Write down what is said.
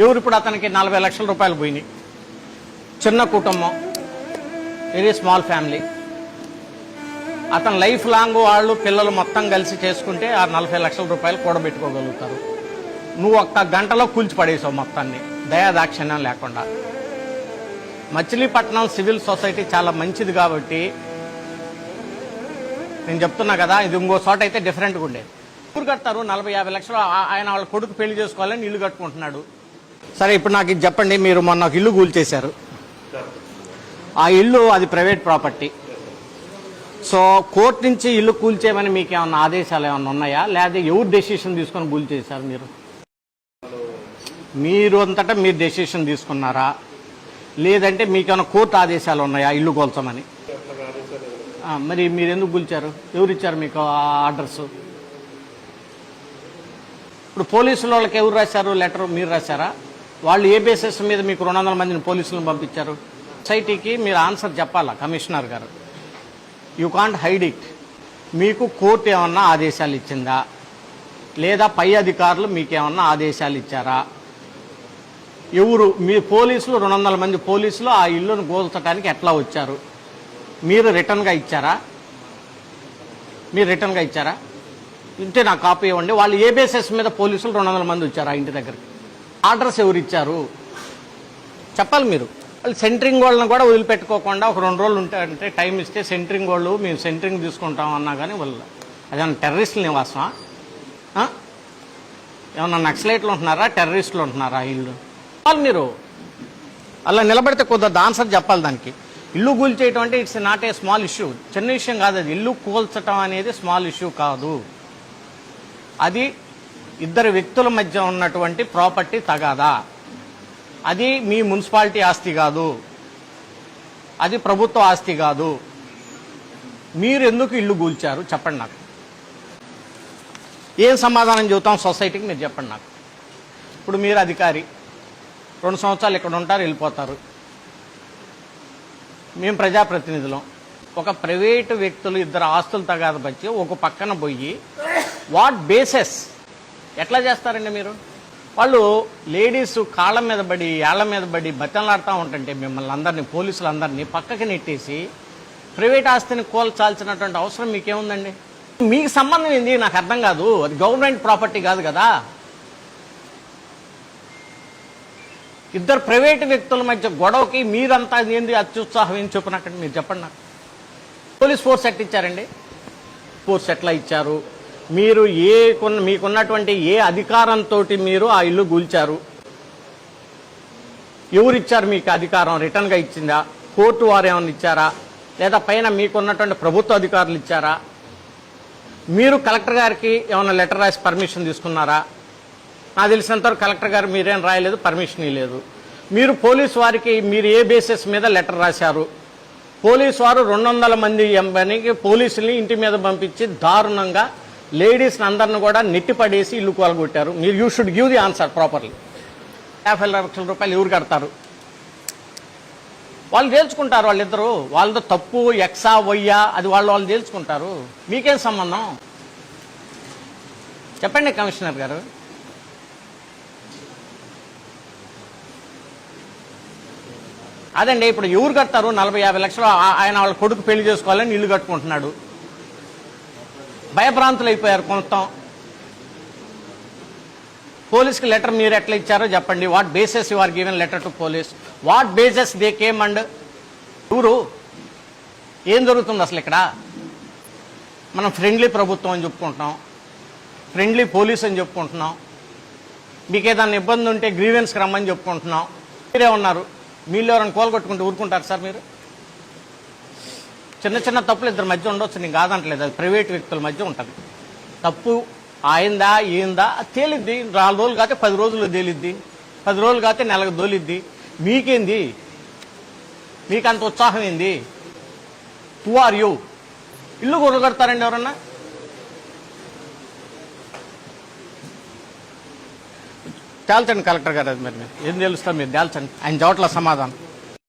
ఎవరు ఇప్పుడు అతనికి 40 లక్షల రూపాయలు పోయినాయి. చిన్న కుటుంబం, వెరీ స్మాల్ ఫ్యామిలీ. అతను లైఫ్ లాంగ్ వాళ్ళు పిల్లలు మొత్తం కలిసి చేసుకుంటే ఆ 40 లక్షల రూపాయలు కూడబెట్టుకోగలుగుతారు. నువ్వు ఒక్క గంటలో కూల్చి పడేసావు మొత్తాన్ని, దయాదాక్షిణ్యం లేకుండా. మచిలీపట్నం సివిల్ సొసైటీ చాలా మంచిది కాబట్టి నేను చెప్తున్నా కదా, ఇది ఇంకో చోట అయితే డిఫరెంట్గా ఉండేది. ఊరు కడతారు 40-50 లక్షలు, ఆయన వాళ్ళ కొడుకు పెళ్లి చేసుకోవాలని ఇల్లు కట్టుకుంటున్నాడు. సరే, ఇప్పుడు నాకు ఇది చెప్పండి, మీరు మొన్న ఒక ఇల్లు కూల్చేశారు. ఆ ఇల్లు అది ప్రైవేట్ ప్రాపర్టీ. సో కోర్టు నుంచి ఇల్లు కూల్చేయమని మీకు ఏమన్నా ఆదేశాలు ఏమన్నా ఉన్నాయా, లేదా ఎవరు డెసిషన్ తీసుకొని కూల్చేశారు? మీరు అంతటా మీరు డెసిషన్ తీసుకున్నారా, లేదంటే మీకేమైనా కోర్టు ఆదేశాలు ఉన్నాయా ఇల్లు కూల్చమని? మరి మీరు ఎందుకు కూల్చారు? ఎవరు ఇచ్చారు మీకు ఆర్డర్స్? ఇప్పుడు పోలీసుల వాళ్ళకి ఎవరు రాశారు లెటర్? మీరు రాశారా? వాళ్ళు ఏ బేసిస్ మీద మీకు 200 మందిని పోలీసులను పంపించారు? సొసైటీకి మీరు ఆన్సర్ చెప్పాలా కమిషనర్ గారు. You can't hide it. మీకు కోర్టు ఏమన్నా ఆదేశాలు ఇచ్చిందా, లేదా పై అధికారులు మీకేమన్నా ఆదేశాలు ఇచ్చారా? ఎవరు మీ పోలీసులు? 200 మంది పోలీసులు ఆ ఇల్లును కూల్చడానికి ఎట్లా వచ్చారు? మీరు రిటర్న్గా ఇచ్చారా? ఇంటే నాకు కాపీ ఇవ్వండి. వాళ్ళు ఏ బేసిస్ మీద పోలీసులు 200 మంది వచ్చారు ఆ ఇంటి దగ్గరికి? ఆర్డర్స్ ఎవరు ఇచ్చారు చెప్పాలి మీరు. వాళ్ళు సెంటరింగ్ వాళ్ళని కూడా వదిలిపెట్టుకోకుండా ఒక 2 రోజులు అంటే టైం ఇస్తే సెంటరింగ్ వాళ్ళు మేము సెంటరింగ్ తీసుకుంటాం అన్నా కానీ వాళ్ళు అదేమన్నా టెర్రరిస్టుల నివాసమా? ఏమన్నా నక్సలైట్లు ఉంటున్నారా, టెర్రరిస్టులు ఉంటున్నారా ఇల్లు? వాళ్ళు మీరు అలా నిలబడితే కుదరదు, ఆన్సర్ చెప్పాలి దానికి. ఇల్లు కూల్చేయటం అంటే it's not a small issue, చిన్న విషయం కాదు అది. ఇల్లు కూల్చటం అనేది స్మాల్ ఇష్యూ కాదు. అది ఇద్దరు వ్యక్తుల మధ్య ఉన్నటువంటి ప్రాపర్టీ తగాదా. అది మీ మున్సిపాలిటీ ఆస్తి కాదు, అది ప్రభుత్వ ఆస్తి కాదు. మీరు ఎందుకు ఇల్లు కూల్చారు చెప్పండి నాకు. ఏం సమాధానం చెబుతాం సొసైటీకి మీరు చెప్పండి నాకు. ఇప్పుడు మీరు అధికారి, 2 సంవత్సరాలు ఇక్కడ ఉంటారు, వెళ్ళిపోతారు. మేము ప్రజాప్రతినిధులం. ఒక ప్రైవేటు వ్యక్తులు ఇద్దరు ఆస్తులు తగాద వచ్చి ఒక పక్కన పోయి వాట్ బేసెస్ ఎట్లా చేస్తారండి మీరు? వాళ్ళు లేడీస్ కాళ్ళ మీద పడి ఏళ్ల మీద పడి బతిలాడుతూ ఉంటుంటే మిమ్మల్ని అందరినీ, పోలీసులందరినీ పక్కకి నెట్టేసి ప్రైవేట్ ఆస్తిని కూల్చాల్సినటువంటి అవసరం మీకేముందండి? మీకు సంబంధం ఏంది నాకు అర్థం కాదు. అది గవర్నమెంట్ ప్రాపర్టీ కాదు కదా. ఇద్దరు ప్రైవేటు వ్యక్తుల మధ్య గొడవకి మీరంతా ఏంది అత్యుత్సాహం ఏం చెప్పినక్కడ మీరు చెప్పండి నాకు. పోలీస్ ఫోర్స్ ఎట్లా ఇచ్చారండి? ఫోర్స్ ఎట్లా ఇచ్చారు? మీరు మీకున్నటువంటి ఏ అధికారంతో మీరు ఆ ఇల్లు కూల్చారు? ఎవరిచ్చారు మీకు అధికారం? రిటర్న్గా ఇచ్చిందా? కోర్టు వారు ఏమైనా ఇచ్చారా, లేదా పైన మీకున్నటువంటి ప్రభుత్వ అధికారులు ఇచ్చారా? మీరు కలెక్టర్ గారికి ఏమైనా లెటర్ రాసి పర్మిషన్ తీసుకున్నారా? నాకు తెలిసినంతవరకు కలెక్టర్ గారు మీరేం రాయలేదు, పర్మిషన్ ఇవ్వలేదు. మీరు పోలీసు వారికి మీరు ఏ బేసిస్ మీద లెటర్ రాశారు? పోలీసు వారు 200 మంది ఎంబనికి పోలీసుల్ని ఇంటి మీద పంపించి దారుణంగా లేడీస్ని అందరిని కూడా నెట్టిపడేసి ఇల్లు కూలగొట్టారు. మీరు you should give the answer properly. 50 లక్షల రూపాయలు ఎవరు కడతారు? వాళ్ళు తేల్చుకుంటారు. వాళ్ళిద్దరు వాళ్ళతో తప్పు ఎక్సా వయ్యా అది వాళ్ళు తేల్చుకుంటారు. మీకేం సంబంధం చెప్పండి కమిషనర్ గారు. అదండి, ఇప్పుడు ఎవరు కడతారు 40-50 లక్షలు? ఆయన వాళ్ళ కొడుకు పెళ్లి చేసుకోవాలని ఇల్లు కట్టుకుంటున్నాడు. భయభ్రాంతులు అయిపోయారు మొత్తం. పోలీస్కి లెటర్ మీరు ఎట్లా ఇచ్చారో చెప్పండి. What bases you are given letter to police? What bases they came and ఎవరు? ఏం జరుగుతుంది అసలు ఇక్కడ? మనం ఫ్రెండ్లీ ప్రభుత్వం అని చెప్పుకుంటున్నాం, ఫ్రెండ్లీ పోలీస్ అని చెప్పుకుంటున్నాం. మీకు ఏదైనా ఇబ్బంది ఉంటే గ్రీవెన్స్కి రమ్మని చెప్పుకుంటున్నాం. మీరే ఉన్నారు. మీళ్ళు ఎవరైనా కోలుకొట్టుకుంటే ఊరుకుంటారు సార్ మీరు? చిన్న చిన్న తప్పులు ఇద్దరి మధ్య ఉండొచ్చు, నేను కాదంటలేదు. అది ప్రైవేట్ వ్యక్తుల మధ్య ఉంటుంది. తప్పు ఆయిందా ఏందా తేలిద్ది. 4 రోజులు కాతే 10 రోజులు తేలిద్ది, 10 రోజులు కాతే నెలకు దోలిద్ది. మీకేంది? మీకు అంత ఉత్సాహం ఏంది? Who are you? ఇల్లు కొడతారండి ఎవరన్నా? తేల్చండి కలెక్టర్ గారు. అది మరి ఏం తెలుస్తా మీరు తేల్చండి. ఆయన చోట్ల సమాధానం.